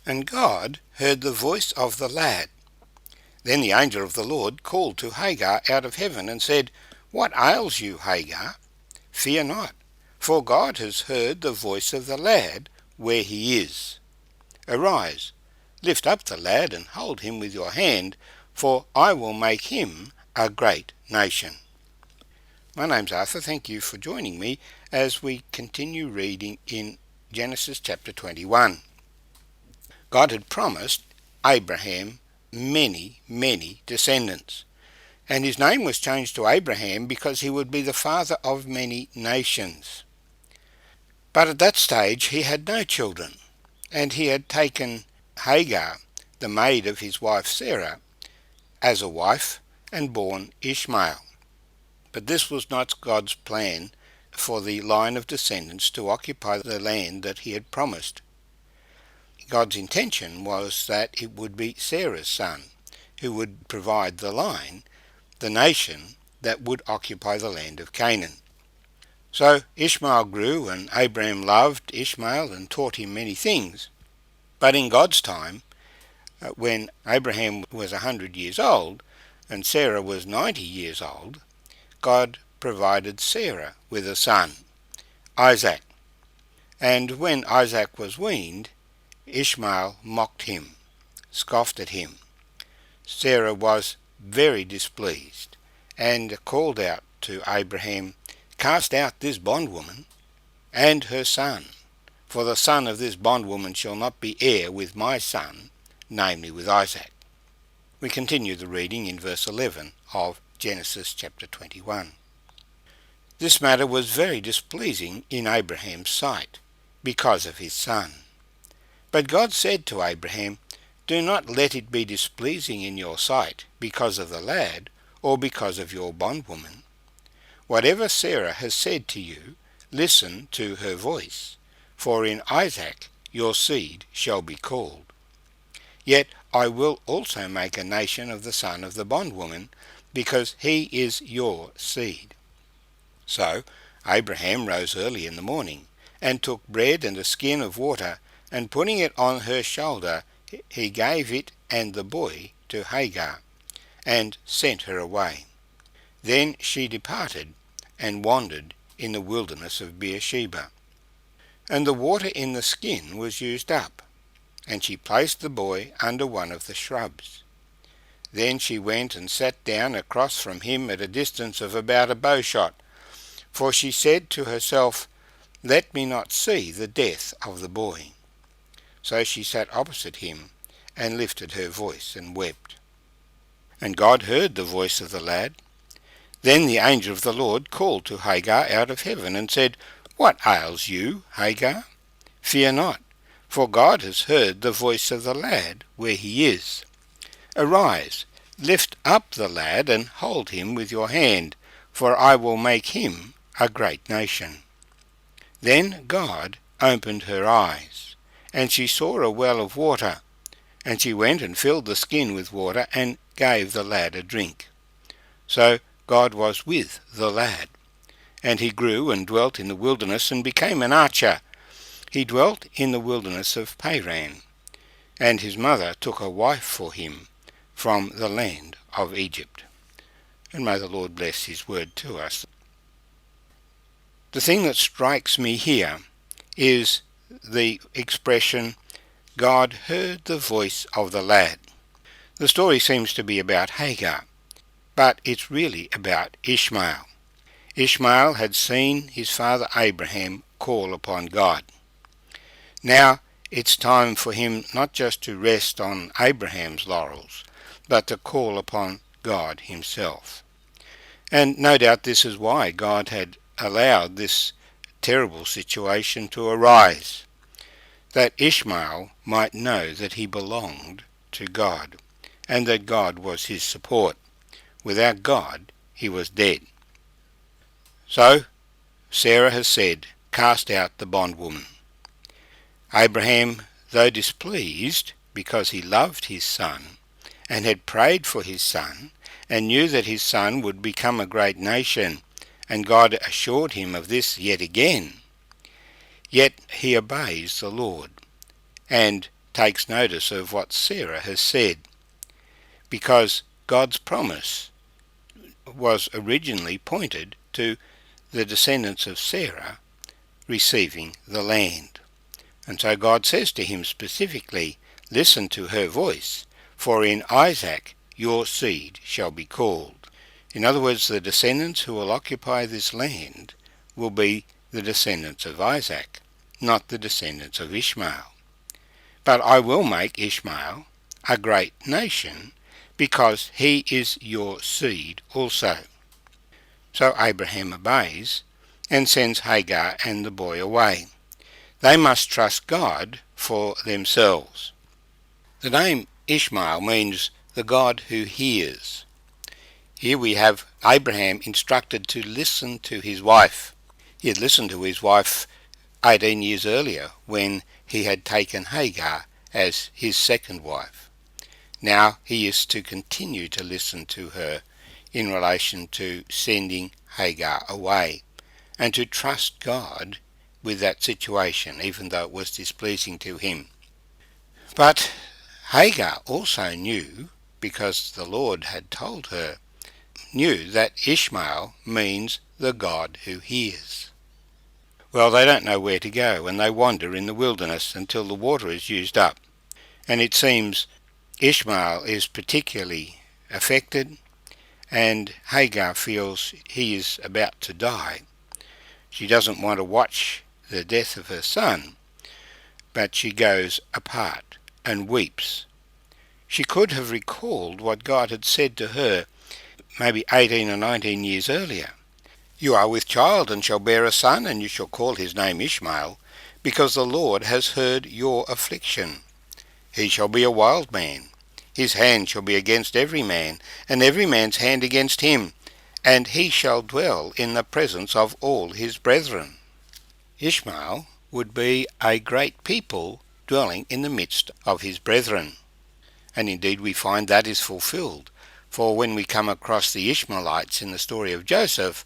And God heard the voice of the lad. Then the angel of the Lord called to Hagar out of heaven and said, What ails you, Hagar? Fear not, for God has heard the voice of the lad where he is. Arise, lift up the lad and hold him with your hand, for I will make him a great nation. My name's Arthur. Thank you for joining me as we continue reading in Genesis chapter 21. God had promised Abraham many, many descendants, and his name was changed to Abraham because he would be the father of many nations. But at that stage he had no children, and he had taken Hagar, the maid of his wife Sarah, as a wife and borne Ishmael. But this was not God's plan for the line of descendants to occupy the land that he had promised. God's intention was that it would be Sarah's son who would provide the line, the nation that would occupy the land of Canaan. So Ishmael grew, and Abraham loved Ishmael and taught him many things. But in God's time, when Abraham was 100 years old and Sarah was 90 years old, God provided Sarah with a son, Isaac. And when Isaac was weaned, Ishmael mocked him, scoffed at him. Sarah was very displeased and called out to Abraham, Cast out this bondwoman and her son, for the son of this bondwoman shall not be heir with my son, namely with Isaac. We continue the reading in verse 11 of Genesis chapter 21. This matter was very displeasing in Abraham's sight, because of his son. But God said to Abraham, Do not let it be displeasing in your sight because of the lad, or because of your bondwoman. Whatever Sarah has said to you, listen to her voice, for in Isaac your seed shall be called. Yet I will also make a nation of the son of the bondwoman, because he is your seed. So Abraham rose early in the morning, and took bread and a skin of water, and putting it on her shoulder, he gave it and the boy to Hagar, and sent her away. Then she departed, and wandered in the wilderness of Beersheba. And the water in the skin was used up, and she placed the boy under one of the shrubs. Then she went and sat down across from him at a distance of about a bowshot, for she said to herself, Let me not see the death of the boy. So she sat opposite him, and lifted her voice, and wept. And God heard the voice of the lad. Then the angel of the Lord called to Hagar out of heaven, and said, What ails you, Hagar? Fear not, for God has heard the voice of the lad where he is. Arise, lift up the lad, and hold him with your hand, for I will make him a great nation. Then God opened her eyes, and she saw a well of water, and she went and filled the skin with water, and gave the lad a drink. So God was with the lad, and he grew and dwelt in the wilderness, and became an archer. He dwelt in the wilderness of Paran, and his mother took a wife for him from the land of Egypt. And may the Lord bless his word to us. The thing that strikes me here is the expression, God heard the voice of the lad. The story seems to be about Hagar, but it's really about Ishmael. Ishmael had seen his father Abraham call upon God. Now it's time for him not just to rest on Abraham's laurels, but to call upon God himself. And no doubt this is why God had allowed this terrible situation to arise, that Ishmael might know that he belonged to God, and that God was his support. Without God, he was dead. So Sarah has said, Cast out the bondwoman. Abraham, though displeased because he loved his son, and had prayed for his son, and knew that his son would become a great nation, and God assured him of this yet again, yet he obeys the Lord, and takes notice of what Sarah has said, because God's promise was originally pointed to the descendants of Sarah receiving the land. And so God says to him specifically, "Listen to her voice, for in Isaac your seed shall be called." In other words, the descendants who will occupy this land will be the descendants of Isaac, not the descendants of Ishmael. But I will make Ishmael a great nation, because he is your seed also. So Abraham obeys and sends Hagar and the boy away. They must trust God for themselves. The name Ishmael means the God who hears. Here we have Abraham instructed to listen to his wife. He had listened to his wife 18 years earlier when he had taken Hagar as his second wife. Now he is to continue to listen to her in relation to sending Hagar away, and to trust God with that situation, even though it was displeasing to him. But Hagar also knew, because the Lord had told her, knew that Ishmael means the God who hears. Well, they don't know where to go, and they wander in the wilderness until the water is used up. And it seems Ishmael is particularly affected, and Hagar feels he is about to die. She doesn't want to watch the death of her son, but she goes apart and weeps. She could have recalled what God had said to her maybe 18 or 19 years earlier. "You are with child and shall bear a son, and you shall call his name Ishmael, because the Lord has heard your affliction. He shall be a wild man. His hand shall be against every man, and every man's hand against him, and he shall dwell in the presence of all his brethren." Ishmael would be a great people dwelling in the midst of his brethren. And indeed we find that is fulfilled, for when we come across the Ishmaelites in the story of Joseph,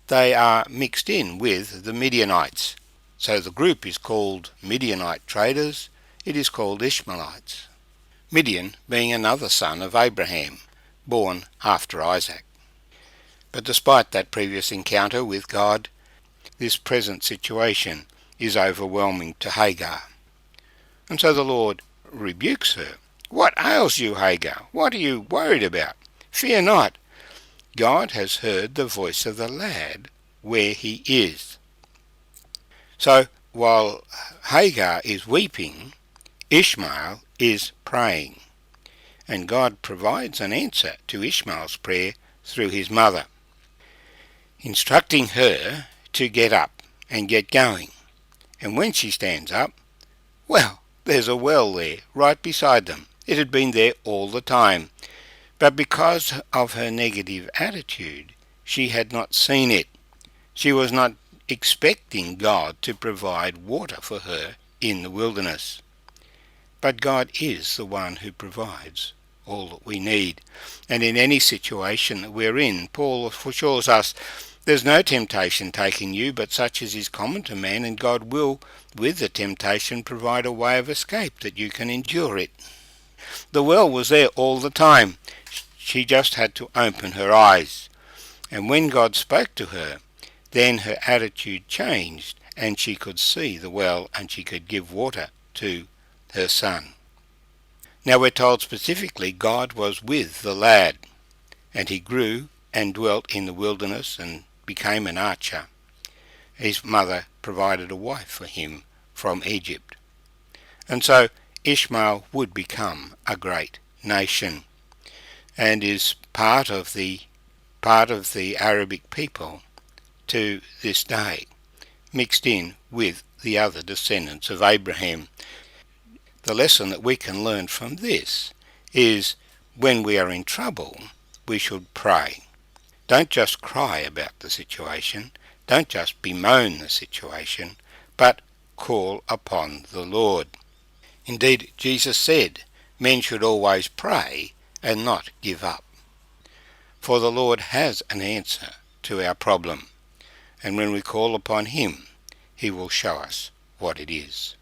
they are mixed in with the Midianites. So the group is called Midianite traders, it is called Ishmaelites. Midian being another son of Abraham, born after Isaac. But despite that previous encounter with God, this present situation is overwhelming to Hagar. And so the Lord rebukes her. "What ails you, Hagar? What are you worried about? Fear not. God has heard the voice of the lad where he is." So while Hagar is weeping, Ishmael is praying, and God provides an answer to Ishmael's prayer through his mother, instructing her to get up and get going. And when she stands up, well, there's a well there right beside them. It had been there all the time, but because of her negative attitude, she had not seen it. She was not expecting God to provide water for her in the wilderness. But God is the one who provides all that we need. And in any situation that we're in, Paul assures us, "There's no temptation taking you, but such as is common to man, and God will, with the temptation, provide a way of escape that you can endure it." The well was there all the time. She just had to open her eyes. And when God spoke to her, then her attitude changed, and she could see the well, and she could give water to her son. Now we're told specifically God was with the lad, and he grew and dwelt in the wilderness and became an archer. His mother provided a wife for him from Egypt. And so Ishmael would become a great nation, and is part of the Arabic people to this day, mixed in with the other descendants of Abraham. The lesson that we can learn from this is, when we are in trouble, we should pray. Don't just cry about the situation, don't just bemoan the situation, but call upon the Lord. Indeed, Jesus said, men should always pray and not give up. For the Lord has an answer to our problem, and when we call upon him, he will show us what it is.